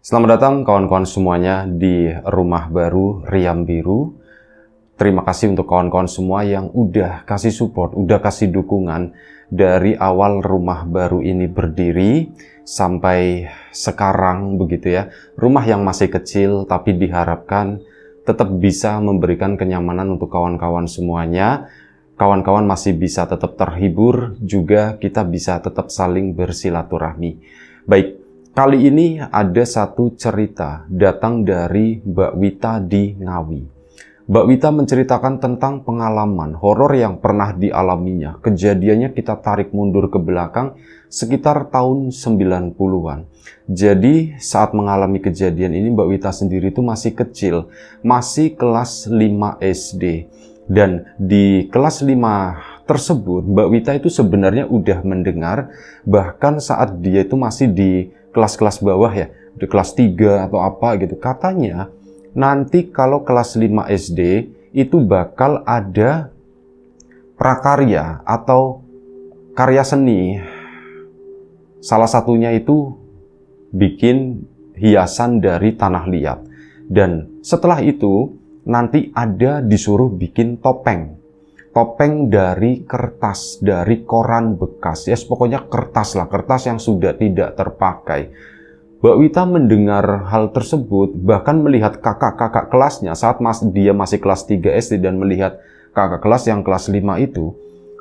Selamat datang kawan-kawan semuanya di rumah baru Riam Biru. Terima kasih untuk kawan-kawan semua yang udah kasih support, udah kasih dukungan dari awal rumah baru ini berdiri sampai sekarang begitu ya. Rumah yang masih kecil tapi diharapkan tetap bisa memberikan kenyamanan untuk kawan-kawan semuanya. Kawan-kawan masih bisa tetap terhibur, juga kita bisa tetap saling bersilaturahmi. Baik. Kali ini ada satu cerita datang dari Mbak Wita di Ngawi. Mbak Wita menceritakan tentang pengalaman horor yang pernah dialaminya. Kejadiannya kita tarik mundur ke belakang sekitar tahun 90-an. Jadi saat mengalami kejadian ini Mbak Wita sendiri itu masih kecil, masih kelas 5 SD. Dan di kelas 5 tersebut Mbak Wita itu sebenarnya udah mendengar, bahkan saat dia itu masih di kelas-kelas bawah ya, di kelas 3 atau apa gitu. Katanya nanti kalau kelas 5 SD itu bakal ada prakarya atau karya seni. Salah satunya itu bikin hiasan dari tanah liat. Dan setelah itu nanti ada disuruh bikin topeng. Topeng dari kertas, dari koran bekas. Ya, pokoknya kertas lah, kertas yang sudah tidak terpakai. Mbak Wita mendengar hal tersebut, bahkan melihat kakak-kakak kelasnya saat dia masih kelas 3 SD dan melihat kakak kelas yang kelas 5 itu,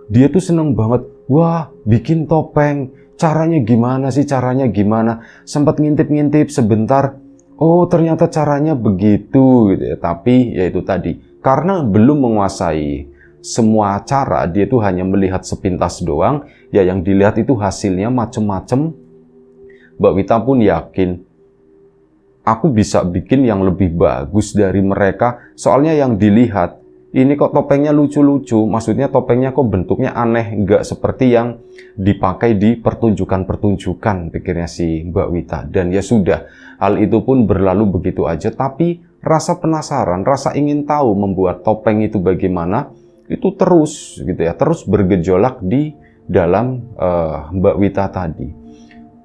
dia tuh seneng banget. Wah, bikin topeng. Caranya gimana sih? Caranya gimana? Sempat ngintip-ngintip sebentar. Oh, ternyata caranya begitu gitu ya. Tapi ya itu tadi, karena belum menguasai semua cara, dia tuh hanya melihat sepintas doang, ya yang dilihat itu hasilnya macem-macem. Mbak Wita pun yakin, aku bisa bikin yang lebih bagus dari mereka, soalnya yang dilihat, ini kok topengnya lucu-lucu, maksudnya topengnya kok bentuknya aneh, nggak seperti yang dipakai di pertunjukan-pertunjukan, pikirnya si Mbak Wita. Dan ya sudah, hal itu pun berlalu begitu aja, tapi rasa penasaran, rasa ingin tahu membuat topeng itu bagaimana, itu terus gitu ya, terus bergejolak di dalam Mbak Wita tadi.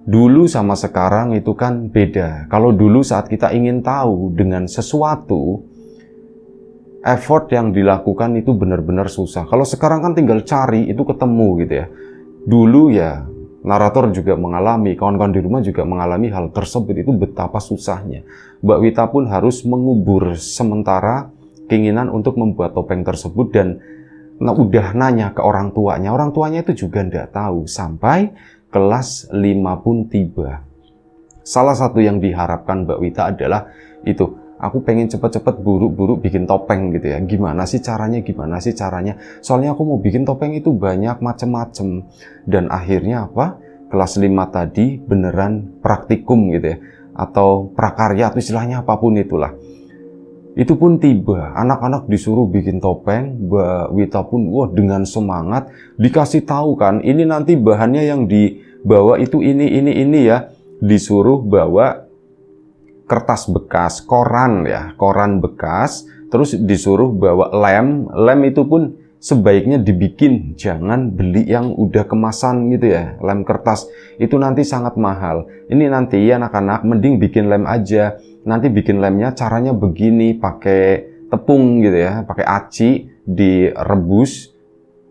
Dulu sama sekarang itu kan beda. Kalau dulu saat kita ingin tahu dengan sesuatu, effort yang dilakukan itu benar-benar susah. Kalau sekarang kan tinggal cari, itu ketemu gitu ya. Dulu ya, narator juga mengalami, kawan-kawan di rumah juga mengalami hal tersebut, itu betapa susahnya. Mbak Wita pun harus mengubur sementara keinginan untuk membuat topeng tersebut dan udah nanya ke orang tuanya itu juga nggak tahu sampai kelas 5 pun tiba. Salah satu yang diharapkan Mbak Wita adalah itu, aku pengen cepet-cepet buru-buru bikin topeng gitu ya. Gimana sih caranya? Soalnya aku mau bikin topeng itu banyak macem-macem. Dan akhirnya apa? Kelas 5 tadi beneran praktikum gitu ya, atau prakarya atau istilahnya apapun itulah. Itu pun tiba, anak-anak disuruh bikin topeng, Mbak Wita pun wah dengan semangat dikasih tahu kan, ini nanti bahannya yang dibawa itu ini ya, disuruh bawa kertas bekas, koran ya, koran bekas, terus disuruh bawa lem itu pun sebaiknya dibikin, jangan beli yang udah kemasan gitu ya, lem kertas itu nanti sangat mahal. Ini nanti anak-anak mending bikin lem aja. Nanti bikin lemnya caranya begini, pakai tepung gitu ya, pakai aci, direbus,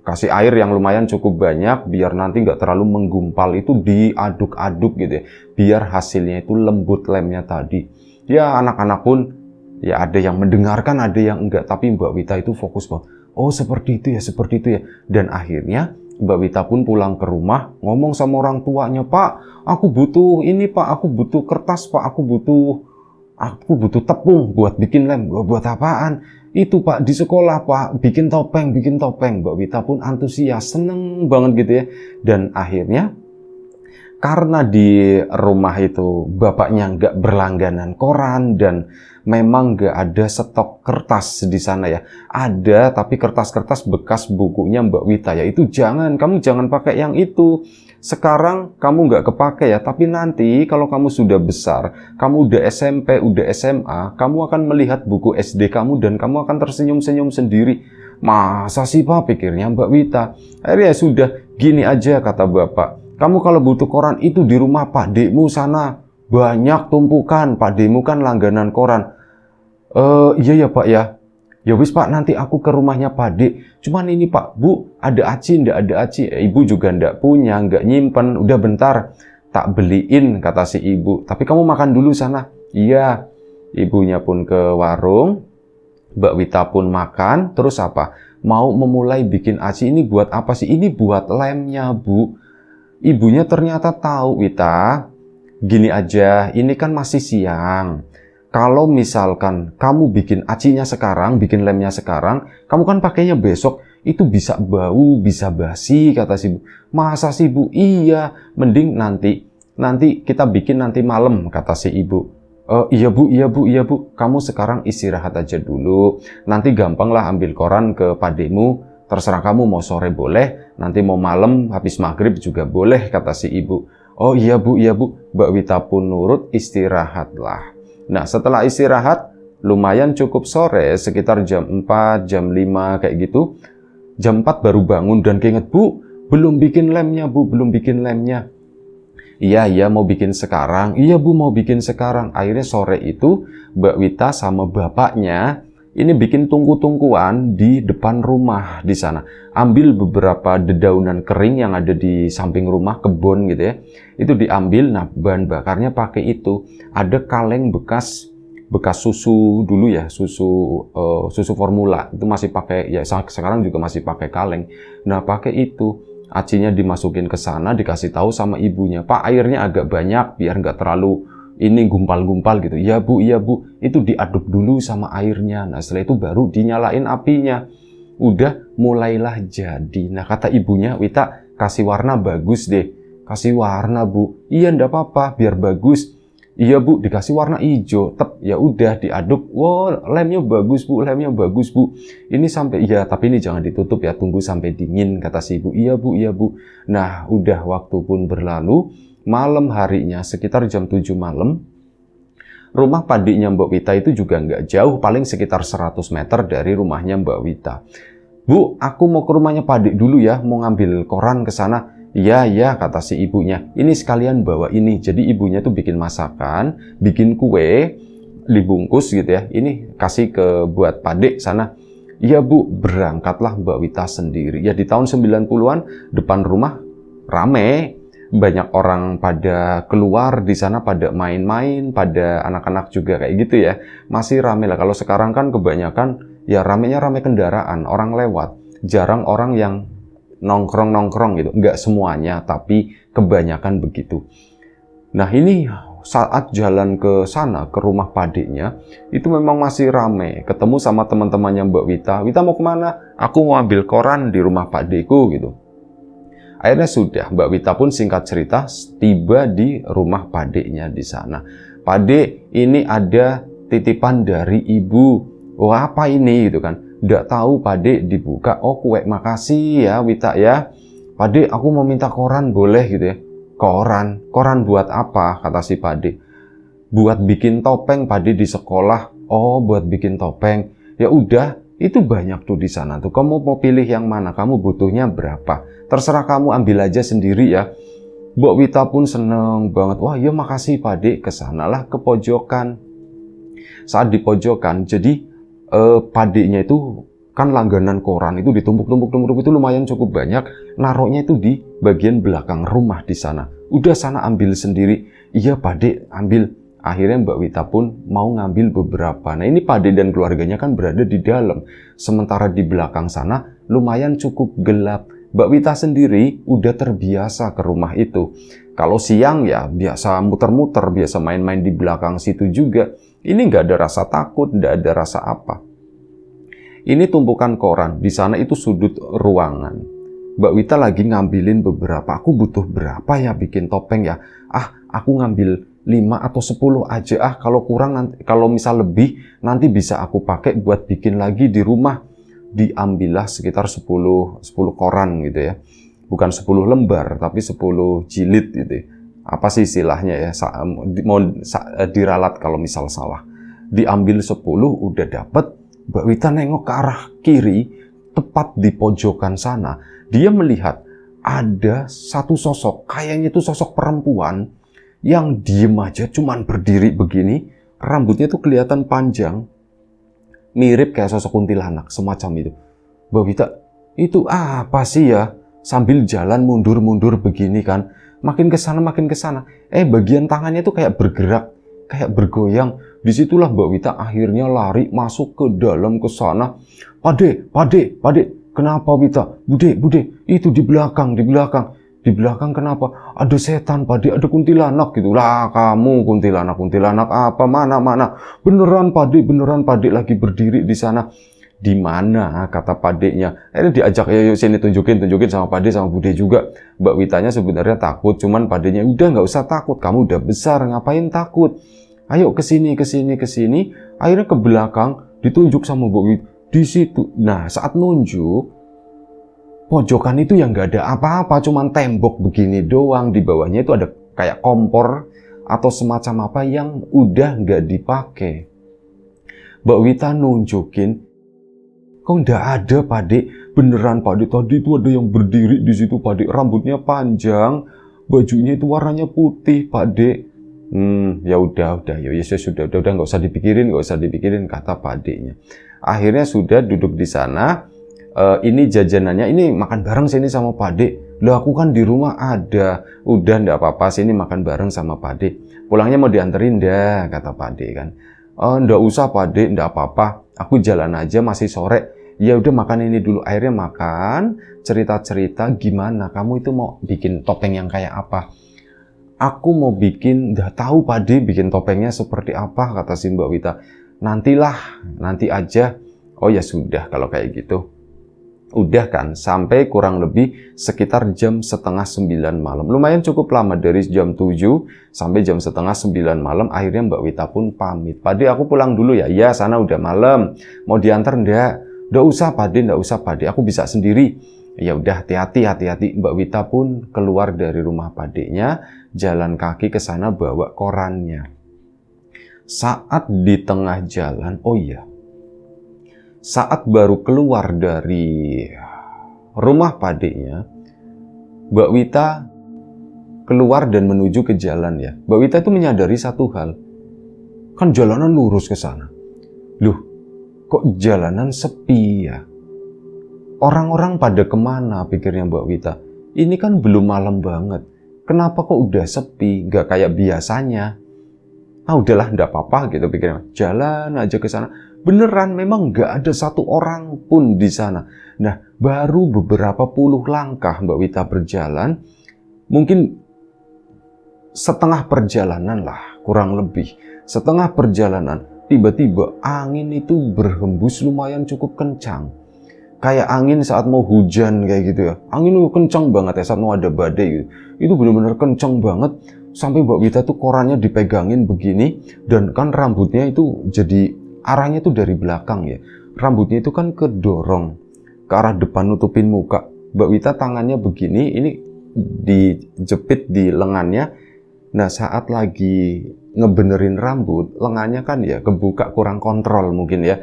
kasih air yang lumayan cukup banyak, biar nanti nggak terlalu menggumpal, itu diaduk-aduk gitu ya, biar hasilnya itu lembut lemnya tadi. Ya anak-anak pun, ya ada yang mendengarkan, ada yang enggak, tapi Mbak Wita itu fokus banget. Oh seperti itu ya, dan akhirnya Mbak Wita pun pulang ke rumah, ngomong sama orang tuanya, Pak, aku butuh ini Pak, aku butuh kertas Pak, aku butuh tepung buat bikin lem. Buat apaan? Itu Pak, di sekolah Pak, bikin topeng. Mbak Wita pun antusias, seneng banget gitu ya. Dan akhirnya, karena di rumah itu bapaknya nggak berlangganan koran dan memang nggak ada stok kertas di sana ya. Ada, tapi kertas-kertas bekas bukunya Mbak Wita ya. Itu kamu jangan pakai yang itu. Sekarang kamu nggak kepake ya, tapi nanti kalau kamu sudah besar, kamu udah SMP, udah SMA, kamu akan melihat buku SD kamu dan kamu akan tersenyum-senyum sendiri. Masa sih Pak, pikirnya Mbak Wita. Akhirnya sudah, gini aja kata bapak. Kamu kalau butuh koran itu di rumah Pak Dekmu sana. banyak tumpukan, Pak Demu kan langganan koran. Iya ya Pak ya. Ya wis Pak, nanti aku ke rumahnya Pak De. Cuman ini Pak, Bu, ada aci, ndak ada aci. Ibu juga ndak punya, nggak nyimpen. Udah bentar, tak beliin, kata si ibu. Tapi kamu makan dulu sana. Iya, ibunya pun ke warung. Mbak Wita pun makan. Terus apa? Mau memulai bikin aci ini buat apa sih? Ini buat lemnya, Bu. Ibunya ternyata tahu, Wita. Gini aja, ini kan masih siang. Kalau misalkan kamu bikin acinya sekarang, bikin lemnya sekarang, kamu kan pakainya besok, itu bisa bau, bisa basi, kata si Bu. Masa sih Bu? Iya, mending nanti kita bikin nanti malam, kata si ibu. Iya Bu, iya Bu, iya Bu, kamu sekarang istirahat aja dulu. Nanti gampang lah ambil koran ke Pak Demu, terserah kamu mau sore boleh, nanti mau malam habis maghrib juga boleh, kata si ibu. Oh iya Bu, Mbak Wita pun nurut, istirahatlah. Nah setelah istirahat, lumayan cukup sore, sekitar jam 4, jam 5 kayak gitu. Jam 4 baru bangun dan keinget, Bu, belum bikin lemnya Bu, belum bikin lemnya. Iya mau bikin sekarang, iya Bu mau bikin sekarang. Akhirnya sore itu Mbak Wita sama bapaknya ini bikin tungku-tungkuan di depan rumah di sana. Ambil beberapa dedaunan kering yang ada di samping rumah, kebun gitu ya. Itu diambil, nah bahan bakarnya pakai itu. Ada kaleng bekas susu dulu ya, susu formula. Itu masih pakai, ya sekarang juga masih pakai kaleng. Nah pakai itu. Acinya dimasukin ke sana, dikasih tahu sama ibunya, Pak airnya agak banyak biar nggak terlalu ini gumpal-gumpal gitu. Iya Bu, itu diaduk dulu sama airnya. Nah setelah itu baru dinyalain apinya. Udah mulailah jadi. Nah kata ibunya, Wita kasih warna bagus deh. Kasih warna Bu. Iya ndak apa-apa, biar bagus. Iya Bu, dikasih warna hijau. Ya udah diaduk. Wow, lemnya bagus Bu, lemnya bagus Bu. Ini sampai, iya tapi ini jangan ditutup ya, tunggu sampai dingin, kata si ibu. Iya Bu. Nah udah waktu pun berlalu. Malam harinya sekitar jam 7 malam, rumah padiknya Mbak Wita itu juga nggak jauh, paling sekitar 100 meter dari rumahnya Mbak Wita. Bu, aku mau ke rumahnya Padik dulu ya, mau ngambil koran ke sana. Iya, kata si ibunya. Ini sekalian bawa ini. Jadi ibunya tuh bikin masakan, bikin kue, dibungkus gitu ya. Ini kasih ke buat Padik sana. Iya Bu, berangkatlah Mbak Wita sendiri. Ya di tahun 90-an depan rumah rame. Banyak orang pada keluar di sana, pada main-main, pada anak-anak juga kayak gitu ya. Masih rame lah. Kalau sekarang kan kebanyakan ya ramenya rame kendaraan, orang lewat. Jarang orang yang nongkrong gitu. Nggak semuanya, tapi kebanyakan begitu. Nah ini saat jalan ke sana, ke rumah padiknya, itu memang masih rame. Ketemu sama teman-temannya Mbak Wita. Wita mau kemana? Aku mau ambil koran di rumah Pakdeku gitu. Akhirnya sudah, Mbak Wita pun singkat cerita tiba di rumah padiknya di sana. Padik, ini ada titipan dari ibu. Wah, apa ini gitu kan? Nggak tahu Padik, dibuka. Oh, kue, makasih ya Wita ya. Padik, aku mau minta koran boleh gitu ya. Koran buat apa? Kata si Padik. Buat bikin topeng Padik di sekolah. Oh, buat bikin topeng. Ya udah, itu banyak tuh di sana tuh. Kamu mau pilih yang mana? Kamu butuhnya berapa? Terserah kamu, ambil aja sendiri ya. Mbak Wita pun seneng banget. Wah, ya makasih Padik. Kesanalah ke pojokan. Saat di pojokan, jadi Padiknya itu kan langganan koran itu ditumpuk itu lumayan cukup banyak. Naroknya itu di bagian belakang rumah di sana. Udah sana ambil sendiri. Iya Padik, ambil. Akhirnya Mbak Wita pun mau ngambil beberapa. Nah ini Padik dan keluarganya kan berada di dalam. Sementara di belakang sana lumayan cukup gelap. Mbak Wita sendiri udah terbiasa ke rumah itu. Kalau siang ya biasa muter-muter, biasa main-main di belakang situ juga. Ini nggak ada rasa takut, nggak ada rasa apa. Ini tumpukan koran, di sana itu sudut ruangan. Mbak Wita lagi ngambilin beberapa. Aku butuh berapa ya bikin topeng ya? Aku ngambil 5 atau 10 aja kalau kurang nanti, kalau misal lebih nanti bisa aku pakai buat bikin lagi di rumah. Diambillah sekitar 10 koran gitu ya. Bukan 10 lembar, tapi 10 jilid gitu ya. Apa sih istilahnya ya? Mau diralat kalau misal salah. Diambil 10, udah dapet. Mbak Wita nengok ke arah kiri, tepat di pojokan sana. Dia melihat ada satu sosok, kayaknya itu sosok perempuan yang diem aja cuman berdiri begini, rambutnya tuh kelihatan panjang, mirip kayak sosok kuntilanak, semacam itu. Mbak Wita, itu apa sih ya? Sambil jalan mundur-mundur begini kan, makin ke sana, bagian tangannya tuh kayak bergerak, kayak bergoyang. Disitulah Mbak Wita akhirnya lari masuk ke dalam ke sana. Pade, kenapa Wita? Bude, itu di belakang. Di belakang kenapa? Ada setan, Pade, ada kuntilanak gitu. Lah kamu kuntilanak apa? Mana? Beneran Pade lagi berdiri di sana. Di mana? Kata Padenya. Ini diajak, ya sini tunjukin sama Pade sama Bude juga. Mbak Witanya sebenarnya takut, cuman Padenya udah nggak usah takut. Kamu udah besar, ngapain takut? Ayo kesini. Akhirnya ke belakang ditunjuk sama Mbak Wita. Di situ. Nah, saat nunjuk, pojokan itu yang nggak ada apa-apa, cuman tembok begini doang. Di bawahnya itu ada kayak kompor atau semacam apa yang udah nggak dipakai. Mbak Wita nunjukin, kok nggak ada Pade? Beneran Pade, tadi itu ada yang berdiri di situ Pade, rambutnya panjang, bajunya itu warnanya putih Pade. Ya udah nggak usah dipikirin kata Padenya. Akhirnya sudah duduk di sana. Ini jajanannya, ini makan bareng sini sama Pade. Loh aku kan di rumah ada. Udah ndak apa-apa, sini makan bareng sama Pade. Pulangnya mau dianterin dah, kata Pade kan. Ndak usah Pade, ndak apa-apa. Aku jalan aja, masih sore. Ya udah makan ini dulu. Akhirnya makan, cerita-cerita gimana. Kamu itu mau bikin topeng yang kayak apa? Aku mau bikin, nggak tahu Pade bikin topengnya seperti apa, kata si Mbak Wita. Nanti aja. Oh ya sudah kalau kayak gitu. Udah kan, sampai kurang lebih sekitar jam 8:30 malam. Lumayan cukup lama, dari jam 7 sampai jam 8:30 malam. Akhirnya Mbak Wita pun pamit. Pade, aku pulang dulu ya. Iya, sana udah malam. Mau diantar enggak? Nggak usah Pade, aku bisa sendiri. Ya udah, hati-hati. Mbak Wita pun keluar dari rumah Padenya, jalan kaki ke sana bawa korannya. Saat di tengah jalan, saat baru keluar dari rumah Padenya, Mbak Wita keluar dan menuju ke jalan ya. Mbak Wita itu menyadari satu hal. Kan jalanan lurus ke sana. Loh, kok jalanan sepi ya? Orang-orang pada kemana, pikirnya Mbak Wita. Ini kan belum malam banget. Kenapa kok udah sepi? Gak kayak biasanya. Udahlah, ndak apa-apa gitu pikirnya. Jalan aja ke sana. Beneran memang nggak ada satu orang pun di sana. Nah, baru beberapa puluh langkah Mbak Wita berjalan, mungkin setengah perjalanan lah, kurang lebih. Setengah perjalanan, tiba-tiba angin itu berhembus lumayan cukup kencang. Kayak angin saat mau hujan kayak gitu ya. Angin itu kencang banget ya saat mau ada badai gitu. Itu benar-benar kencang banget. Sampai Mbak Wita tuh korannya dipegangin begini. Dan kan rambutnya itu jadi arahnya tuh dari belakang ya. Rambutnya itu kan kedorong ke arah depan nutupin muka. Mbak Wita tangannya begini, ini dijepit di lengannya. Nah saat lagi ngebenerin rambut, lengannya kan ya kebuka, kurang kontrol mungkin ya.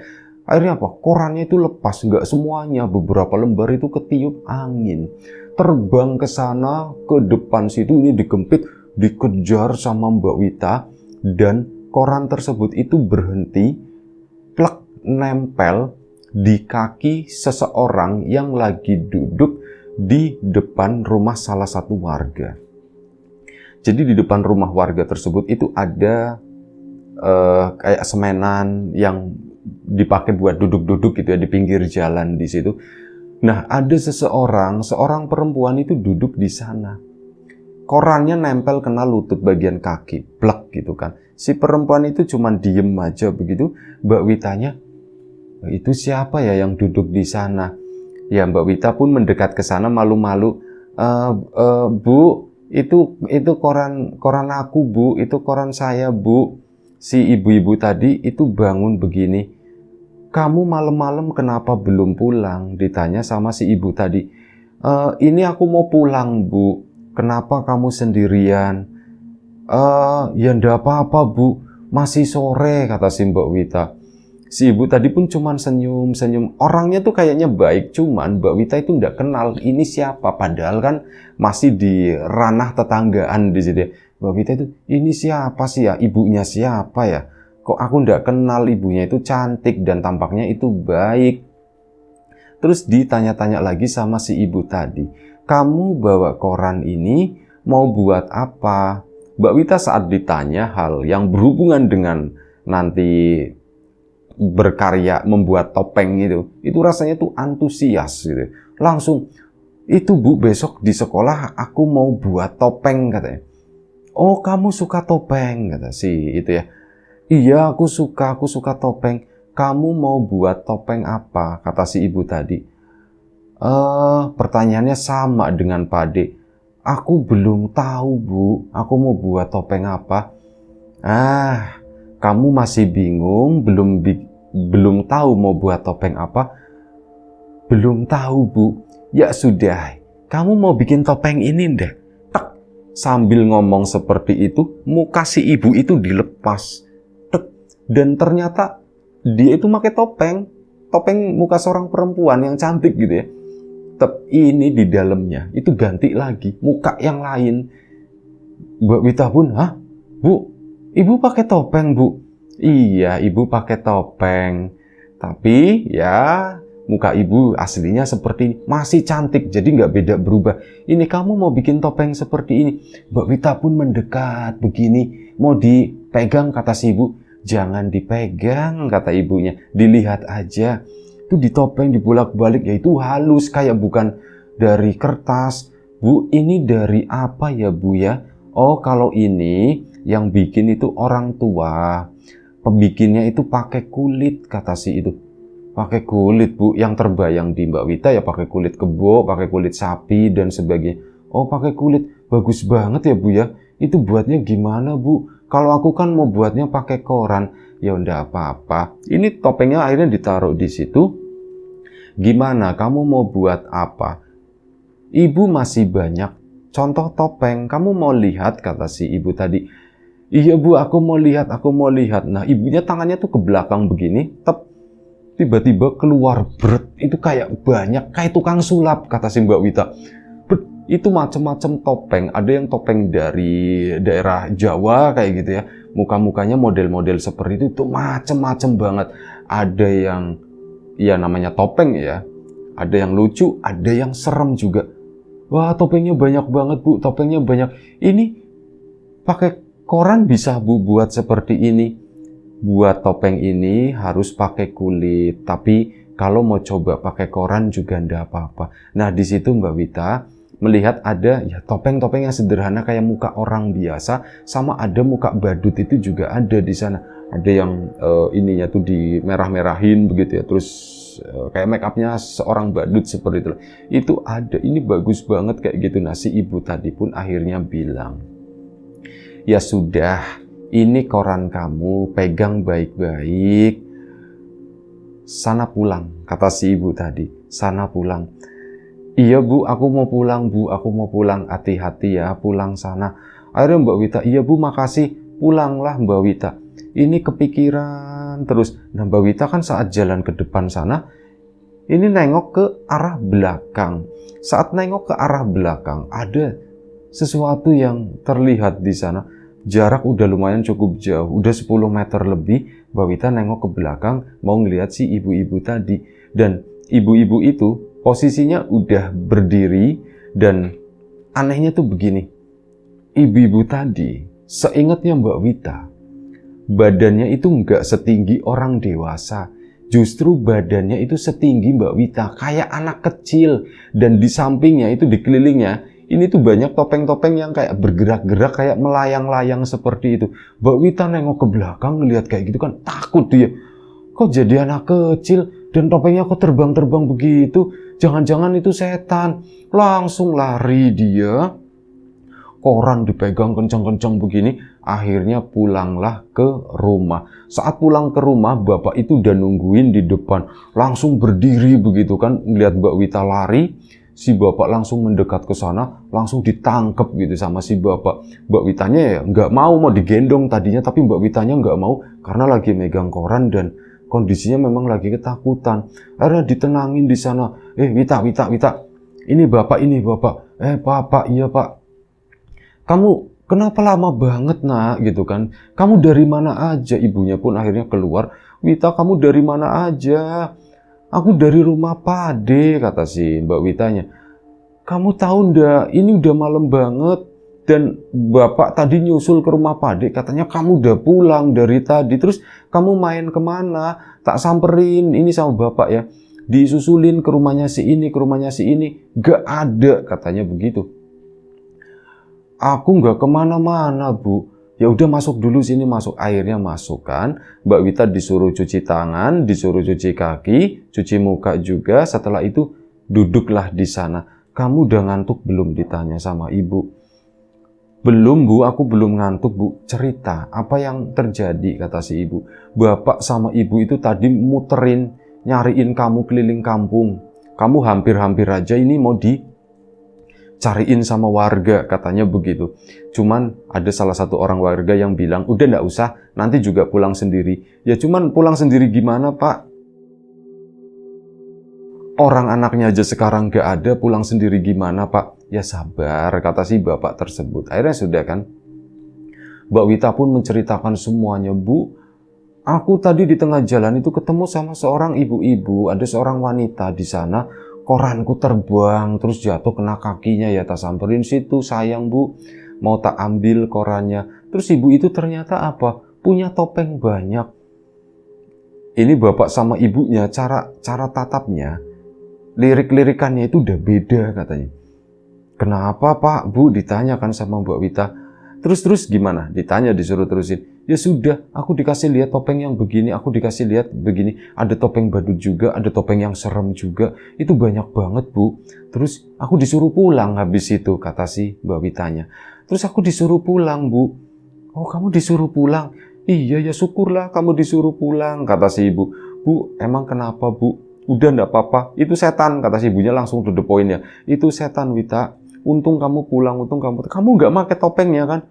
Akhirnya apa? Korannya itu lepas, nggak semuanya, beberapa lembar itu ketiup angin. Terbang ke sana, ke depan situ, ini digempit, dikejar sama Mbak Wita. Dan koran tersebut itu berhenti, plek, nempel di kaki seseorang yang lagi duduk di depan rumah salah satu warga. Jadi di depan rumah warga tersebut itu ada kayak semenan yang dipakai buat duduk-duduk gitu ya di pinggir jalan di situ. Nah, ada seorang perempuan itu duduk di sana. Korannya nempel kena lutut bagian kaki, plek gitu kan. Si perempuan itu cuman diem aja begitu. Mbak Witanya, itu siapa ya yang duduk di sana? Ya, Mbak Wita pun mendekat ke sana malu-malu. Bu, itu koran aku, Bu. Itu koran saya, Bu. Si ibu-ibu tadi itu bangun begini. Kamu malam-malam kenapa belum pulang? Ditanya sama si ibu tadi. Ini aku mau pulang, Bu. Kenapa kamu sendirian? Ya ndak apa-apa, Bu. Masih sore, kata si Mbak Wita. Si ibu tadi pun cuman senyum-senyum. Orangnya tuh kayaknya baik, cuman Mbak Wita itu ndak kenal ini siapa. Padahal kan masih di ranah tetanggaan di situ. Mbak Wita itu, ini siapa sih ya? Ibunya siapa ya? Kok aku nggak kenal, ibunya itu cantik dan tampaknya itu baik. Terus ditanya-tanya lagi sama si ibu tadi, kamu bawa koran ini mau buat apa? Mbak Wita saat ditanya hal yang berhubungan dengan nanti berkarya membuat topeng itu rasanya tuh antusias gitu. Langsung, itu Bu, besok di sekolah aku mau buat topeng katanya. Oh, kamu suka topeng, kata si itu ya. Iya, aku suka topeng. Kamu mau buat topeng apa? Kata si ibu tadi. Pertanyaannya sama dengan Pak Ade. Aku belum tahu, Bu. Aku mau buat topeng apa? Kamu masih bingung, belum tahu mau buat topeng apa? Belum tahu, Bu. Ya sudah, kamu mau bikin topeng ini ndak? Sambil ngomong seperti itu, muka si ibu itu dilepas. Dan ternyata dia itu pakai topeng muka seorang perempuan yang cantik gitu ya. Ini di dalamnya itu ganti lagi, muka yang lain. Mbak Wita pun, hah? Bu, ibu pakai topeng, Bu? Iya, ibu pakai topeng. Tapi ya muka ibu aslinya seperti ini, masih cantik, jadi nggak beda berubah. Ini kamu mau bikin topeng seperti ini. Mbak Wita pun mendekat begini, mau dipegang kata si ibu. Jangan dipegang kata ibunya, dilihat aja. Itu ditopeng dibolak-balik, ya itu halus kayak bukan dari kertas. Bu, ini dari apa ya Bu ya? Oh, kalau ini yang bikin itu orang tua. Pembikinnya itu pakai kulit kata si itu. Pakai kulit Bu, yang terbayang di Mbak Wita ya pakai kulit kebo, pakai kulit sapi dan sebagainya. Oh, pakai kulit, bagus banget ya Bu ya. Itu buatnya gimana Bu? Kalau aku kan mau buatnya pakai koran. Ya udah apa-apa. Ini topengnya akhirnya ditaruh di situ. Gimana? Kamu mau buat apa? Ibu masih banyak contoh topeng. Kamu mau lihat kata si ibu tadi. Iya Bu, aku mau lihat. Nah, ibunya tangannya tuh ke belakang begini. Tiba-tiba keluar berat, itu kayak banyak, kayak tukang sulap kata si Mbak Wita. Itu macam-macam topeng, ada yang topeng dari daerah Jawa kayak gitu ya, muka-mukanya model-model seperti itu macam-macam banget. Ada yang ya namanya topeng ya, ada yang lucu, ada yang serem juga. Wah, topengnya banyak banget Bu, topengnya banyak. Ini pakai koran bisa Bu buat seperti ini. Buat topeng ini harus pakai kulit, tapi kalau mau coba pakai koran juga enggak apa-apa. Nah, di situ Mbak Wita melihat ada ya topeng-topeng yang sederhana kayak muka orang biasa, sama ada muka badut itu juga ada di sana. Ada yang ininya tuh di merah-merahin begitu ya, terus kayak make upnya seorang badut seperti itu. Itu ada, ini bagus banget kayak gitu. Nah, si ibu tadi pun akhirnya bilang, ya sudah, ini koran kamu, pegang baik-baik. Sana pulang, kata si ibu tadi. Sana pulang. Iya Bu, aku mau pulang Bu, aku mau pulang. Hati-hati ya, pulang sana. Akhirnya Mbak Wita, iya Bu, makasih. Pulanglah Mbak Wita. Ini kepikiran terus. Nah, Mbak Wita kan saat jalan ke depan sana, ini nengok ke arah belakang. Saat nengok ke arah belakang, ada sesuatu yang terlihat di sana. Jarak udah lumayan cukup jauh, udah 10 meter lebih. Mbak Wita nengok ke belakang, mau ngelihat si ibu-ibu tadi. Dan ibu-ibu itu posisinya udah berdiri, dan anehnya tuh begini. Ibu-ibu tadi, seingatnya Mbak Wita, badannya itu nggak setinggi orang dewasa. Justru badannya itu setinggi Mbak Wita, kayak anak kecil. Dan di sampingnya itu, di kelilingnya, ini tuh banyak topeng-topeng yang kayak bergerak-gerak, kayak melayang-layang seperti itu. Mbak Wita nengok ke belakang, ngelihat kayak gitu kan, takut dia. Kok jadi anak kecil dan topengnya kok terbang-terbang begitu? Jangan-jangan itu setan. Langsung lari dia. Koran dipegang kencang-kencang begini. Akhirnya pulanglah ke rumah. Saat pulang ke rumah, bapak itu udah nungguin di depan. Langsung berdiri begitu kan, ngelihat Mbak Wita lari. Si bapak langsung mendekat ke sana, langsung ditangkep gitu sama si bapak. Mbak Witanya ya nggak mau digendong tadinya, tapi Mbak Witanya nggak mau karena lagi megang koran dan kondisinya memang lagi ketakutan. Akhirnya ditenangin di sana. Wita. Ini bapak. Bapak, iya Pak. Kamu kenapa lama banget nak gitu kan, kamu dari mana aja? Ibunya pun akhirnya keluar, Wita kamu dari mana aja? Aku dari rumah Pade, kata si Mbak Witanya. Kamu tahu ndak, ini udah malam banget dan bapak tadi nyusul ke rumah Pade, katanya kamu udah pulang dari tadi, terus kamu main kemana? Tak samperin ini sama bapak ya, disusulin ke rumahnya si ini, ke rumahnya si ini, gak ada, katanya begitu. Aku nggak kemana-mana bu. Ya udah masuk dulu sini, masuk. Akhirnya masuk kan. Mbak Wita disuruh cuci tangan, disuruh cuci kaki, cuci muka juga. Setelah itu duduklah di sana. Kamu udah ngantuk belum, ditanya sama ibu. Belum bu, aku belum ngantuk bu. Cerita apa yang terjadi, kata si ibu. Bapak sama ibu itu tadi muterin, nyariin kamu keliling kampung. Kamu hampir-hampir aja ini mau cariin sama warga, katanya begitu. Cuman ada salah satu orang warga yang bilang, udah nggak usah, nanti juga pulang sendiri. Ya cuman pulang sendiri gimana pak? Orang anaknya aja sekarang nggak ada, pulang sendiri gimana pak? Ya sabar, kata si bapak tersebut. Akhirnya sudah kan. Mbak Wita pun menceritakan semuanya, bu. Aku tadi di tengah jalan itu ketemu sama seorang ibu-ibu, ada seorang wanita di sana. Koranku terbang, terus jatuh kena kakinya ya, tak samperin situ, sayang bu, mau tak ambil korannya. Terus ibu itu ternyata apa? Punya topeng banyak. Ini bapak sama ibunya, cara tatapnya, lirik-lirikannya itu udah beda katanya. Kenapa pak, bu, ditanyakan sama Mbak Wita. Terus gimana? Ditanya, disuruh terusin. Ya sudah, aku dikasih lihat topeng yang begini, aku dikasih lihat begini. Ada topeng badut juga, ada topeng yang serem juga. Itu banyak banget, bu. Terus aku disuruh pulang habis itu, kata si Mbak Witanya. Terus aku disuruh pulang, bu. Oh, kamu disuruh pulang? Iya, ya syukurlah kamu disuruh pulang, kata si ibu. Bu, emang kenapa, bu? Udah enggak apa-apa. Itu setan, kata si ibunya langsung to the point ya. Itu setan, Wita. Untung kamu pulang, untung kamu nggak pakai topengnya kan?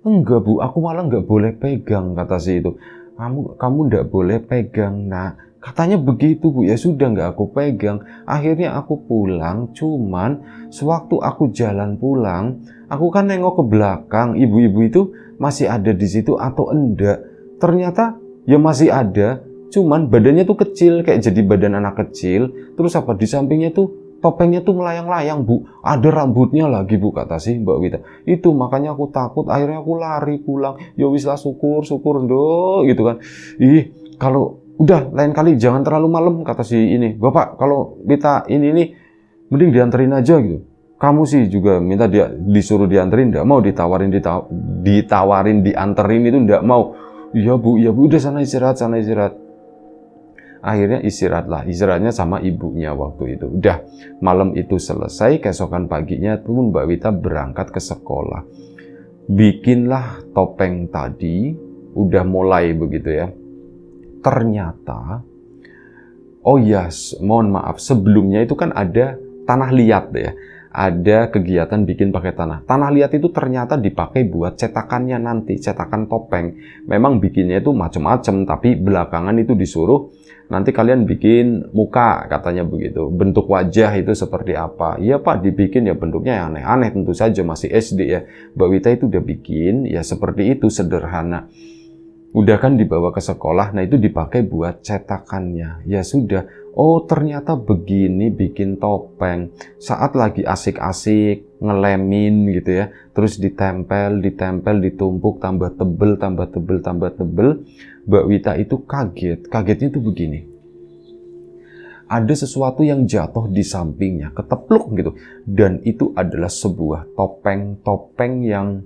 Enggak bu, aku malah nggak boleh pegang, kata si itu. Kamu nggak boleh pegang. Nah, katanya begitu bu. Ya sudah, nggak aku pegang. Akhirnya aku pulang. Cuman sewaktu aku jalan pulang, aku kan nengok ke belakang. Ibu-ibu itu masih ada di situ atau enggak? Ternyata ya masih ada. Cuman badannya tuh kecil, kayak jadi badan anak kecil. Terus apa di sampingnya tuh topengnya tuh melayang-layang bu, ada rambutnya lagi bu, kata si Mbak Wita. Itu makanya aku takut, akhirnya aku lari pulang. Ya wis lah, syukur do, gitu kan. Ih, kalau udah lain kali jangan terlalu malam, kata si ini. Bapak, kalau Wita ini mending dianterin aja gitu. Kamu sih juga minta dia disuruh dianterin, enggak mau, ditawarin dianterin itu enggak mau. Iya bu, udah sana istirahat. Akhirnya istirahatnya sama ibunya waktu itu. Udah malam itu selesai, keesokan paginya pun Mbak Wita berangkat ke sekolah. Bikinlah topeng tadi, udah mulai begitu ya. Ternyata, oh yes, mohon maaf, sebelumnya itu kan ada tanah liat ya. Ada kegiatan bikin pakai tanah. Tanah liat itu ternyata dipakai buat cetakannya nanti, cetakan topeng. Memang bikinnya itu macam-macam, tapi belakangan itu disuruh nanti kalian bikin muka, katanya begitu. Bentuk wajah itu seperti apa? Iya pak, dibikin ya bentuknya yang aneh-aneh, tentu saja masih SD ya. Mbak Wita itu udah bikin ya seperti itu, sederhana. Udah kan dibawa ke sekolah, nah itu dipakai buat cetakannya. Ya sudah, oh ternyata begini bikin topeng. Saat lagi asik-asik, ngelemin gitu ya. Terus ditempel, ditumpuk, tambah tebel. Mbak Wita itu kaget. Kagetnya itu begini. Ada sesuatu yang jatuh di sampingnya, ketepluk gitu. Dan itu adalah sebuah topeng yang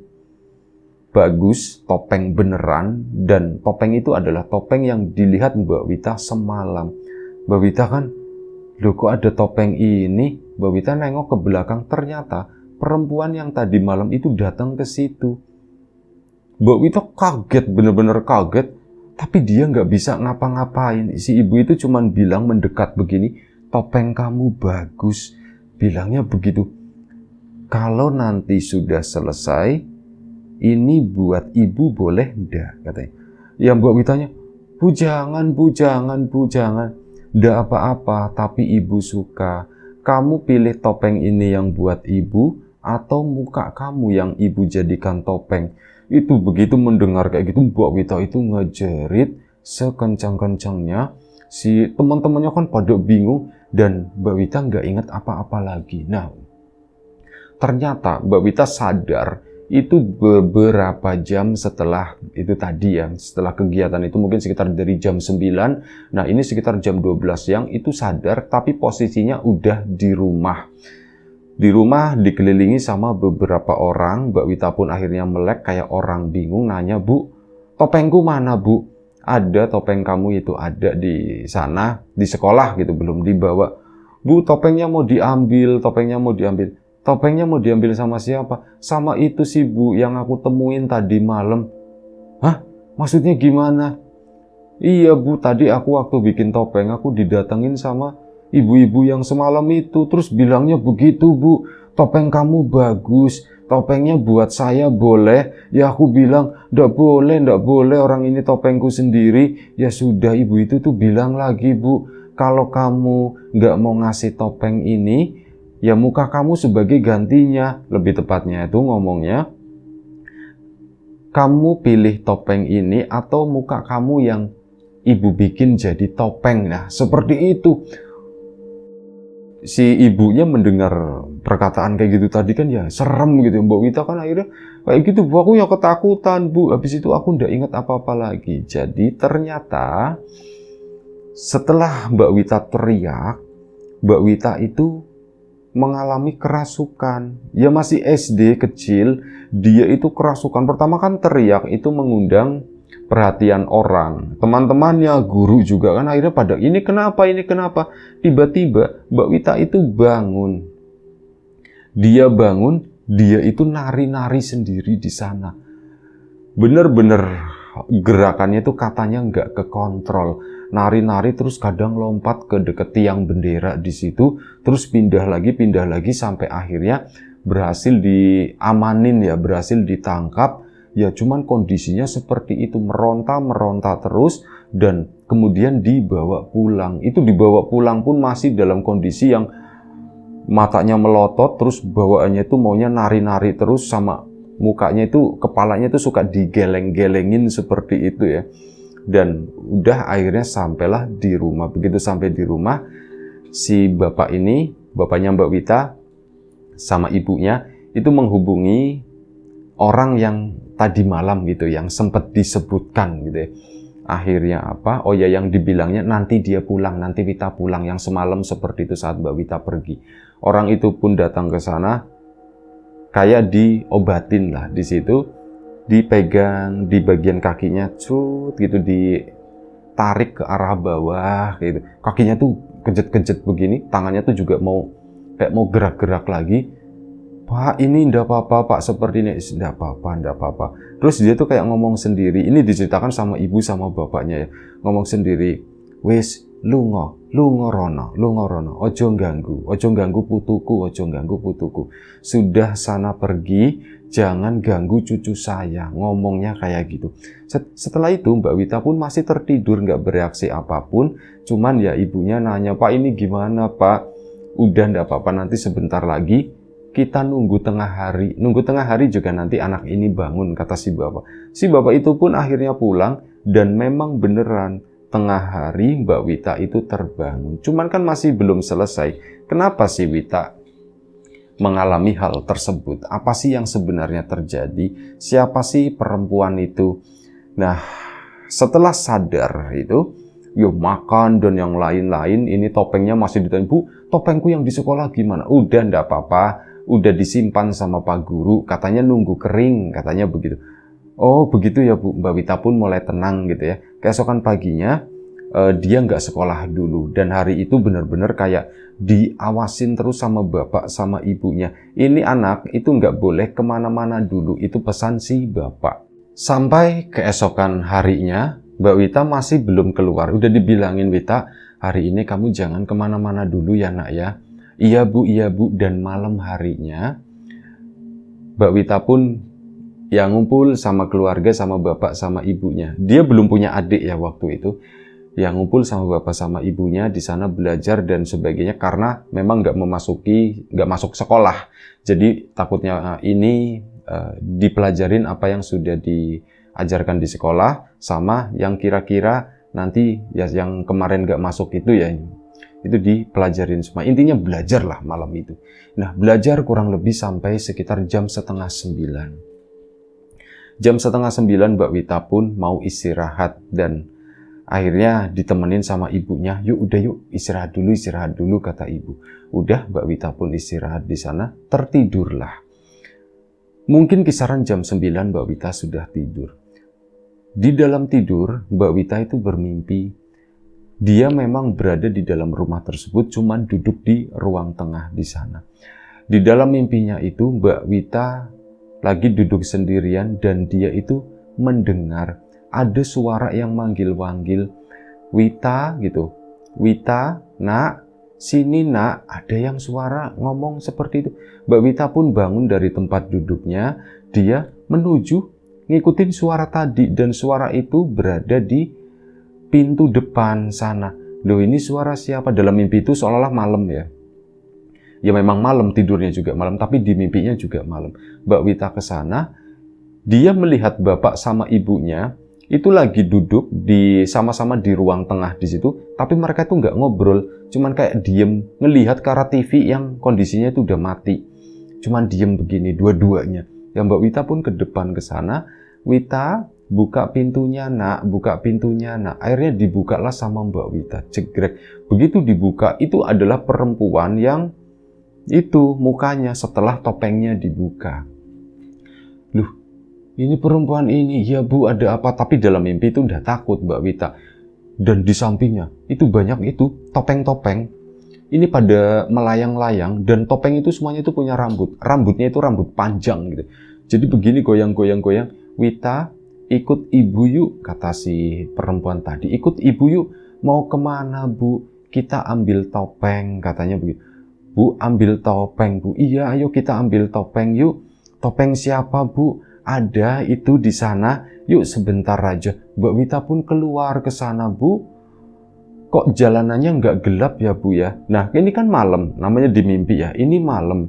bagus, topeng beneran, dan topeng itu adalah topeng yang dilihat Mbak Wita semalam. Mbak Wita kan, loh kok ada topeng ini? Mbak Wita nengok ke belakang, ternyata perempuan yang tadi malam itu datang ke situ. Mbak Wita kaget, bener-bener kaget, tapi dia nggak bisa ngapa-ngapain. Si ibu itu cuman bilang mendekat begini, topeng kamu bagus. Bilangnya begitu. Kalau nanti sudah selesai, ini buat ibu boleh enggak, katanya. Ya Mbak Witanya, bu jangan. Enggak apa-apa, tapi ibu suka. Kamu pilih topeng ini yang buat ibu, atau muka kamu yang ibu jadikan topeng? Itu begitu mendengar kayak gitu, Mbak Wita itu ngejerit sekencang-kencangnya. Si teman-temannya kan pada bingung dan Mbak Wita nggak ingat apa-apa lagi. Nah, ternyata Mbak Wita sadar itu beberapa jam setelah itu tadi ya, setelah kegiatan itu mungkin sekitar dari jam 9. Nah, ini sekitar jam 12 siang itu sadar tapi posisinya udah di rumah. Di rumah dikelilingi sama beberapa orang. Mbak Wita pun akhirnya melek kayak orang bingung nanya, "Bu, topengku mana, Bu?" "Ada, topeng kamu itu ada di sana, di sekolah gitu, belum dibawa." "Bu, topengnya mau diambil, topengnya mau diambil." "Topengnya mau diambil sama siapa?" "Sama itu sih, Bu, yang aku temuin tadi malam." "Hah? Maksudnya gimana?" "Iya, Bu, tadi aku waktu bikin topeng, aku didatengin sama ibu-ibu yang semalam itu, terus bilangnya begitu, Bu, topeng kamu bagus, topengnya buat saya boleh?" Ya aku bilang, ndak boleh, orang ini topengku sendiri." Ya sudah, ibu itu tuh bilang lagi, "Bu, kalau kamu nggak mau ngasih topeng ini, ya muka kamu sebagai gantinya." Lebih tepatnya itu ngomongnya, "Kamu pilih topeng ini atau muka kamu yang ibu bikin jadi topeng." Nah, seperti itu. Si ibunya mendengar perkataan kayak gitu tadi kan ya serem gitu. Mbak Wita kan akhirnya kayak gitu, "Bu, aku ya ketakutan, Bu." Habis itu aku ndak ingat apa-apa lagi. Jadi ternyata setelah Mbak Wita teriak, Mbak Wita itu mengalami kerasukan. Ya masih SD kecil, dia itu kerasukan. Pertama kan teriak itu mengundang perhatian orang, teman-temannya, guru juga kan akhirnya pada ini kenapa. Tiba-tiba Mbak Wita itu bangun. Dia itu nari-nari sendiri di sana. Bener-bener gerakannya itu katanya nggak kekontrol. Nari-nari terus kadang lompat ke deket tiang bendera di situ, terus pindah lagi sampai akhirnya berhasil diamanin ya, berhasil ditangkap. Ya cuman kondisinya seperti itu, meronta terus dan kemudian dibawa pulang. Itu dibawa pulang pun masih dalam kondisi yang matanya melotot, terus bawaannya itu maunya nari-nari terus, sama mukanya itu, kepalanya itu suka digeleng-gelengin seperti itu ya. Dan udah akhirnya sampailah di rumah. Begitu sampai di rumah, si bapak ini, bapaknya Mbak Wita sama ibunya itu menghubungi orang yang tadi malam gitu, yang sempat disebutkan gitu ya. Akhirnya apa? Oh ya, yang dibilangnya nanti dia pulang, nanti Wita pulang, yang semalam seperti itu saat Mbak Wita pergi. Orang itu pun datang ke sana, kayak diobatin lah di situ, dipegang di bagian kakinya, cut gitu, ditarik ke arah bawah gitu. Kakinya tuh kejet-kejet begini, tangannya tuh juga kayak mau gerak-gerak lagi. "Pak, ini ndak apa-apa, Pak, seperti ini." Ndak apa-apa. Terus dia tuh kayak ngomong sendiri, ini diceritakan sama ibu sama bapaknya ya. Ngomong sendiri, "Wis, lunga rono, ojo ganggu putuku. Sudah sana pergi, jangan ganggu cucu saya." Ngomongnya kayak gitu. Setelah itu Mbak Wita pun masih tertidur, nggak bereaksi apapun. Cuman ya ibunya nanya, "Pak, ini gimana, Pak?" "Udah ndak apa-apa, nanti sebentar lagi kita nunggu tengah hari. Nunggu tengah hari juga nanti anak ini bangun," kata si bapak. Si bapak itu pun akhirnya pulang dan memang beneran tengah hari Mbak Wita itu terbangun. Cuman kan masih belum selesai. Kenapa si Wita mengalami hal tersebut? Apa sih yang sebenarnya terjadi? Siapa sih perempuan itu? Nah, setelah sadar itu, yuk makan dan yang lain-lain, ini topengnya masih ditanya, "Bu, topengku yang di sekolah gimana?" "Udah, ndak apa-apa, udah disimpan sama Pak Guru, katanya nunggu kering," katanya begitu. "Oh begitu ya, Bu." Mbak Wita pun mulai tenang gitu ya. Keesokan paginya dia nggak sekolah dulu, dan hari itu benar-benar kayak diawasin terus sama bapak sama ibunya. Ini anak itu nggak boleh kemana-mana dulu, itu pesan si bapak. Sampai keesokan harinya Mbak Wita masih belum keluar. Udah dibilangin, "Wita, hari ini kamu jangan kemana-mana dulu ya nak ya." Iya bu." Dan malam harinya Mbak Wita pun yang ngumpul sama keluarga, sama bapak sama ibunya. Dia belum punya adik ya waktu itu. ya ngumpul sama bapak sama ibunya di sana belajar dan sebagainya karena memang nggak masuk sekolah. Jadi takutnya ini dipelajarin apa yang sudah diajarkan di sekolah sama yang kira-kira nanti ya yang kemarin nggak masuk itu ya itu dipelajarin semua. Intinya belajarlah malam itu. Nah, belajar kurang lebih sampai sekitar jam 8:30. Jam 8:30 Mbak Wita pun mau istirahat dan akhirnya ditemenin sama ibunya, yuk istirahat dulu kata ibu. Udah Mbak Wita pun istirahat di sana, tertidurlah. Mungkin kisaran jam 9 Mbak Wita sudah tidur. Di dalam tidur, Mbak Wita itu bermimpi. Dia memang berada di dalam rumah tersebut, cuman duduk di ruang tengah di sana. Di dalam mimpinya itu Mbak Wita lagi duduk sendirian dan dia itu mendengar ada suara yang manggil-manggil, Wita gitu. Wita, nak, sini nak. Ada yang suara ngomong seperti itu. Mbak Wita pun bangun dari tempat duduknya. Dia menuju ngikutin suara tadi. Dan suara itu berada di pintu depan sana. Loh, ini suara siapa? Dalam mimpi itu seolah-olah malam ya. Ya memang malam, tidurnya juga malam. Tapi di mimpinya juga malam. Mbak Wita ke sana. Dia melihat bapak sama ibunya itu lagi duduk sama-sama di ruang tengah di situ, tapi mereka itu nggak ngobrol, cuman kayak diem ngelihat ke arah TV yang kondisinya itu udah mati, cuman diem begini dua-duanya. Ya Mbak Wita pun ke depan ke sana, Wita buka pintunya nak, buka pintunya nak. Akhirnya dibukalah sama Mbak Wita, jegrek. Begitu dibuka itu adalah perempuan yang itu mukanya setelah topengnya dibuka. Loh, ini perempuan ini, ya bu ada apa? Tapi dalam mimpi itu udah takut Mbak Wita. Dan di sampingnya itu banyak itu topeng-topeng. Ini pada melayang-layang dan topeng itu semuanya itu punya rambut. Rambutnya itu rambut panjang gitu. Jadi begini goyang-goyang-goyang. Wita ikut ibu yuk, kata si perempuan tadi. Ikut ibu yuk. Mau kemana bu? Kita ambil topeng, katanya begitu. Bu ambil topeng bu. Iya ayo kita ambil topeng yuk. Topeng siapa bu? Ada itu di sana, yuk sebentar aja. Mbak Wita pun keluar ke sana, bu. Kok jalanannya nggak gelap ya bu ya? Nah ini kan malam, namanya di mimpi ya, ini malam.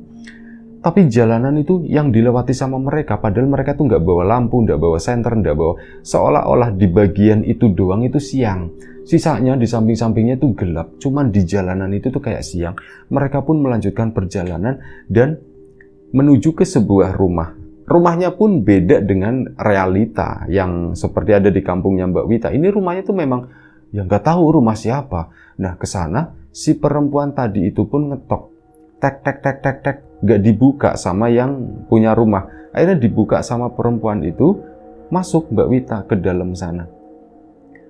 Tapi jalanan itu yang dilewati sama mereka, padahal mereka tuh nggak bawa lampu, nggak bawa senter, nggak bawa. Seolah-olah di bagian itu doang itu siang. Sisanya di samping-sampingnya itu gelap, cuman di jalanan itu tuh kayak siang. Mereka pun melanjutkan perjalanan dan menuju ke sebuah rumah. Rumahnya pun beda dengan realita yang seperti ada di kampungnya Mbak Wita. Ini rumahnya tuh memang ya nggak tahu rumah siapa. Nah ke sana si perempuan tadi itu pun ngetok, tek, nggak dibuka sama yang punya rumah. Akhirnya dibuka sama perempuan itu, masuk Mbak Wita ke dalam sana.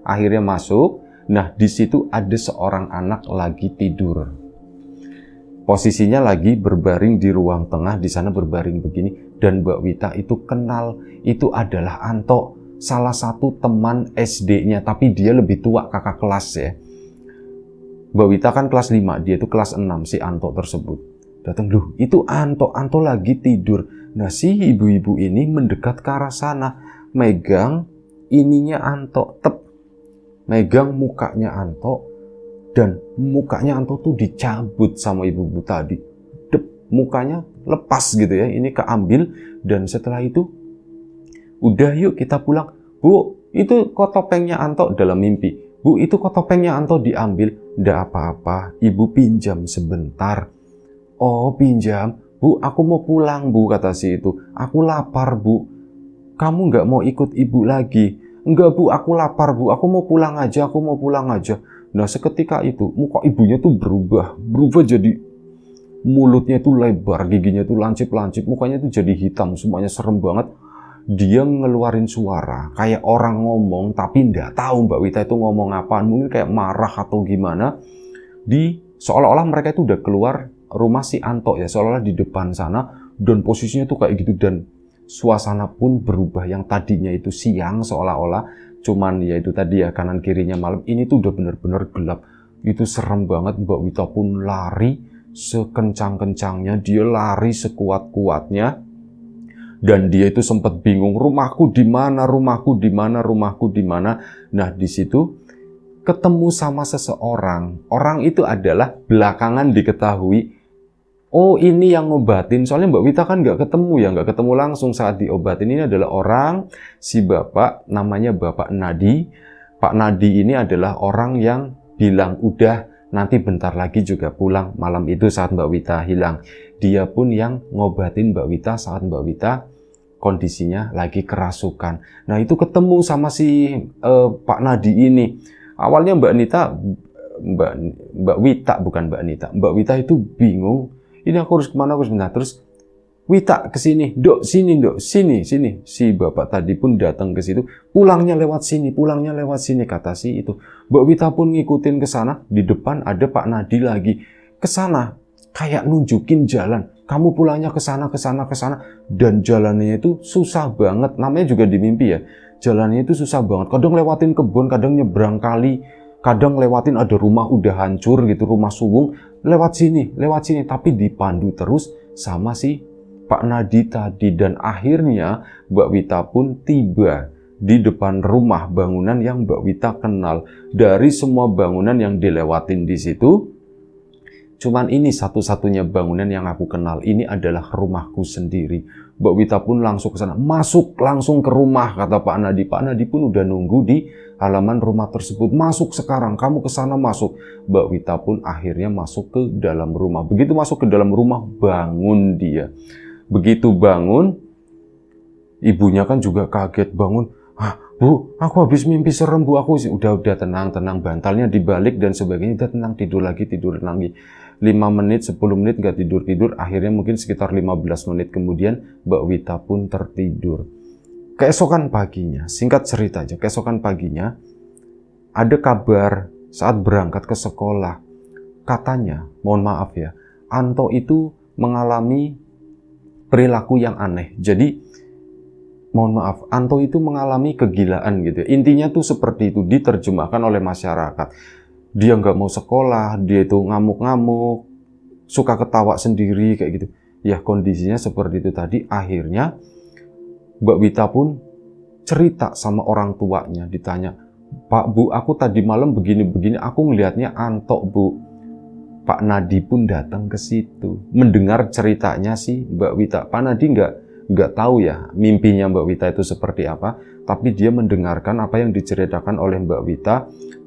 Akhirnya masuk. Nah di situ ada seorang anak lagi tidur. Posisinya lagi berbaring di ruang tengah, di sana berbaring begini. Dan Mbak Wita itu kenal, itu adalah Anto, salah satu teman SD-nya, tapi dia lebih tua, kakak kelas ya. Mbak Wita kan kelas 5, dia itu kelas 6, si Anto tersebut. Datang, loh itu Anto lagi tidur. Nah si ibu-ibu ini mendekat ke arah sana, megang ininya Anto, megang mukanya Anto, dan mukanya Anto tuh dicabut sama ibu-ibu tadi. Mukanya lepas gitu ya, ini keambil. Dan setelah itu udah yuk kita pulang. Bu, itu kok topengnya Anto, dalam mimpi. Bu, itu kok topengnya Anto diambil. Nggak apa-apa, ibu pinjam sebentar. Oh pinjam? Bu, aku mau pulang bu, kata si itu. Aku lapar bu. Kamu nggak mau ikut ibu lagi? Enggak bu, aku lapar bu, aku mau pulang aja. Nah seketika itu muka ibunya tuh berubah jadi mulutnya itu lebar, giginya itu lancip-lancip, mukanya itu jadi hitam, semuanya serem banget. Dia ngeluarin suara kayak orang ngomong, tapi nggak tahu Mbak Wita itu ngomong apa, mungkin kayak marah atau gimana. Seolah-olah mereka itu udah keluar rumah si Anto ya, seolah-olah di depan sana, dan posisinya tuh kayak gitu, dan suasana pun berubah. Yang tadinya itu siang seolah-olah, cuman ya itu tadi ya, kanan kirinya malam, ini tuh udah bener-bener gelap. Itu serem banget. Mbak Wita pun lari sekencang-kencangnya, dia lari sekuat-kuatnya, dan dia itu sempat bingung, rumahku di mana. Nah di situ ketemu sama seseorang. Orang itu adalah belakangan diketahui, oh ini yang ngobatin. Soalnya Mbak Wita kan nggak ketemu ya, nggak ketemu langsung saat diobatin. Ini adalah orang, si bapak, namanya Bapak Nadi. Pak Nadi ini adalah orang yang bilang, udah nanti bentar lagi juga pulang malam itu saat Mbak Wita hilang. Dia pun yang ngobatin Mbak Wita saat Mbak Wita kondisinya lagi kerasukan. Nah itu ketemu sama si Pak Nadi ini. Awalnya Mbak Wita, bukan Mbak Nita. Mbak Wita itu bingung. Ini aku harus kemana, aku harus kemana. Terus Wita kesini, dok sini, dok sini. Si bapak tadi pun datang ke situ. Pulangnya lewat sini, kata si itu. Mbak Wita pun ngikutin ke sana. Di depan ada Pak Nadi lagi. Ke sana, kayak nunjukin jalan. Kamu pulangnya ke sana. Dan jalannya itu susah banget. Namanya juga di mimpi ya. Jalannya itu susah banget. Kadang lewatin kebun, kadang nyebrang kali. Kadang lewatin ada rumah udah hancur gitu, rumah suwung. Lewat sini. Tapi dipandu terus sama si Pak Nadi tadi. Dan akhirnya Mbak Wita pun tiba di depan rumah bangunan yang Mbak Wita kenal. Dari semua bangunan yang dilewatin di situ, cuman ini satu-satunya bangunan yang aku kenal. Ini adalah rumahku sendiri. Mbak Wita pun langsung ke sana. Masuk langsung ke rumah, kata Pak Nadi. Pak Nadi pun udah nunggu di halaman rumah tersebut. Masuk sekarang, kamu ke sana masuk. Mbak Wita pun akhirnya masuk ke dalam rumah. Begitu masuk ke dalam rumah, bangun dia. Begitu bangun, ibunya kan juga kaget bangun. Bu, aku habis mimpi serem bu. Aku udah tenang, bantalnya dibalik dan sebagainya. Udah tenang, tidur lagi. 5 menit, 10 menit nggak tidur. Akhirnya mungkin sekitar 15 menit kemudian Mbak Wita pun tertidur. Keesokan paginya, singkat cerita aja, keesokan paginya ada kabar saat berangkat ke sekolah. Katanya, mohon maaf ya, Anto itu mengalami perilaku yang aneh. Jadi, mohon maaf, Anto itu mengalami kegilaan gitu. Intinya tuh seperti itu, diterjemahkan oleh masyarakat. Dia nggak mau sekolah, dia itu ngamuk-ngamuk, suka ketawa sendiri kayak gitu. Ya kondisinya seperti itu tadi. Akhirnya Mbak Wita pun cerita sama orang tuanya, ditanya, Pak Bu, aku tadi malam begini-begini, aku ngelihatnya Anto Bu. Pak Nadi pun datang ke situ, mendengar ceritanya si Mbak Wita. Pak Nadi nggak tahu ya mimpinya Mbak Wita itu seperti apa, tapi dia mendengarkan apa yang diceritakan oleh Mbak Wita.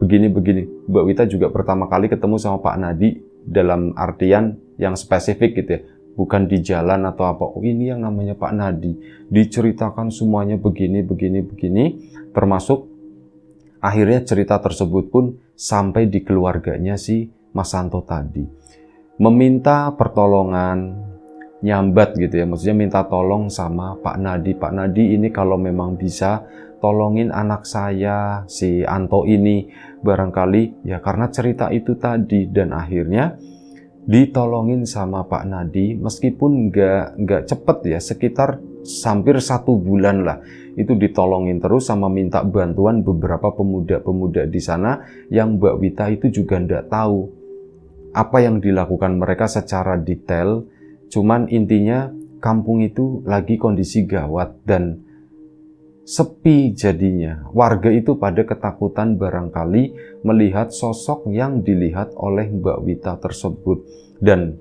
Begini-begini, Mbak Wita juga pertama kali ketemu sama Pak Nadi dalam artian yang spesifik gitu ya, bukan di jalan atau apa. Oh ini yang namanya Pak Nadi, diceritakan semuanya begini, termasuk akhirnya cerita tersebut pun sampai di keluarganya si Mas Anto tadi. Meminta pertolongan, nyambat gitu ya, maksudnya minta tolong sama Pak Nadi. Pak Nadi ini kalau memang bisa tolongin anak saya, si Anto ini, barangkali ya karena cerita itu tadi. Dan akhirnya ditolongin sama Pak Nadi, meskipun nggak cepet ya, sekitar hampir 1 bulan lah. Itu ditolongin terus sama minta bantuan beberapa pemuda-pemuda di sana yang Mbak Wita itu juga nggak tahu apa yang dilakukan mereka secara detail. Cuman intinya kampung itu lagi kondisi gawat dan sepi jadinya. Warga itu pada ketakutan barangkali melihat sosok yang dilihat oleh Mbak Wita tersebut. Dan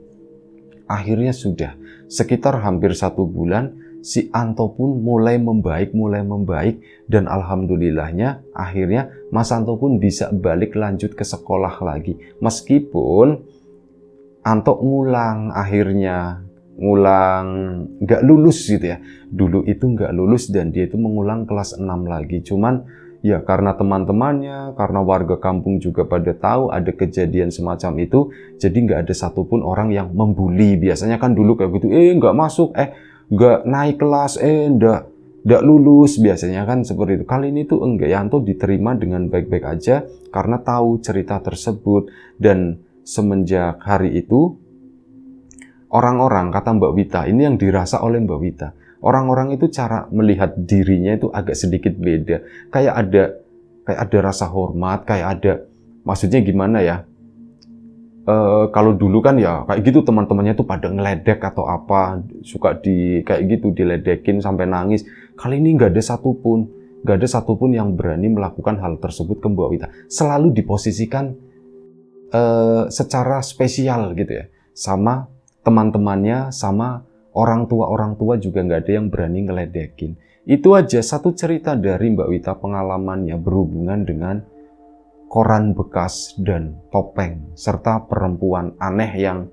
akhirnya sudah sekitar hampir 1 bulan, si Anto pun mulai membaik. Dan alhamdulillahnya akhirnya Mas Anto pun bisa balik lanjut ke sekolah lagi. Meskipun Anto akhirnya ngulang nggak lulus gitu ya. Dulu itu nggak lulus dan dia itu mengulang kelas 6 lagi. Cuman ya karena teman-temannya, karena warga kampung juga pada tahu ada kejadian semacam itu, jadi nggak ada satupun orang yang membuli. Biasanya kan dulu kayak gitu, nggak masuk, nggak naik kelas, nggak lulus. Biasanya kan seperti itu. Kali ini tuh enggak, Anto diterima dengan baik-baik aja karena tahu cerita tersebut. Dan semenjak hari itu, orang-orang, kata Mbak Wita, ini yang dirasa oleh Mbak Wita, orang-orang itu cara melihat dirinya itu agak sedikit beda. Kayak ada rasa hormat, kayak ada, maksudnya gimana ya, kalau dulu kan ya kayak gitu teman-temannya tuh pada ngeledek atau apa, suka kayak gitu diledekin sampai nangis. Kali ini nggak ada satupun. Gak ada satupun yang berani melakukan hal tersebut ke Mbak Wita. Selalu diposisikan secara spesial gitu ya. Sama teman-temannya, sama orang tua juga gak ada yang berani ngeledekin. Itu aja satu cerita dari Mbak Wita pengalamannya berhubungan dengan koran bekas dan topeng, serta perempuan aneh yang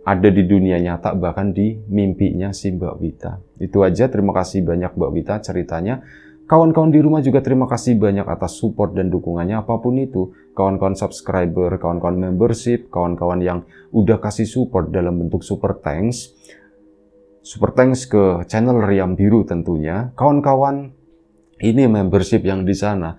ada di dunia nyata, bahkan di mimpinya si Mbak Wita. Itu aja, terima kasih banyak Mbak Wita ceritanya. Kawan-kawan di rumah juga terima kasih banyak atas support dan dukungannya apapun itu. Kawan-kawan subscriber, kawan-kawan membership, kawan-kawan yang udah kasih support dalam bentuk super thanks. Super thanks ke channel Riam Biru tentunya. Kawan-kawan ini membership yang di sana,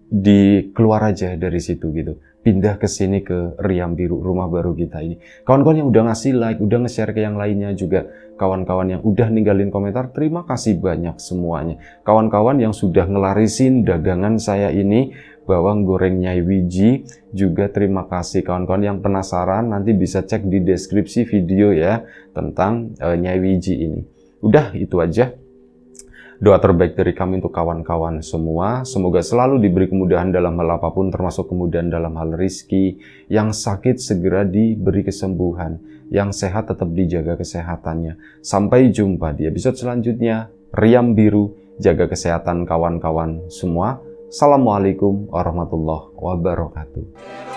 dikeluar aja dari situ gitu. Pindah ke sini ke Riam Biru, rumah baru kita ini. Kawan-kawan yang udah ngasih like, udah nge-share ke yang lainnya juga. Kawan-kawan yang udah ninggalin komentar, terima kasih banyak semuanya. Kawan-kawan yang sudah ngelarisin dagangan saya ini, bawang goreng Nyai Wiji, juga terima kasih. Kawan-kawan yang penasaran, nanti bisa cek di deskripsi video ya, tentang Nyai Wiji ini. Udah, itu aja. Doa terbaik dari kami untuk kawan-kawan semua. Semoga selalu diberi kemudahan dalam hal apapun, termasuk kemudahan dalam hal rizki. Yang sakit segera diberi kesembuhan. Yang sehat tetap dijaga kesehatannya. Sampai jumpa di episode selanjutnya. Riam Biru, jaga kesehatan kawan-kawan semua. Assalamualaikum warahmatullahi wabarakatuh.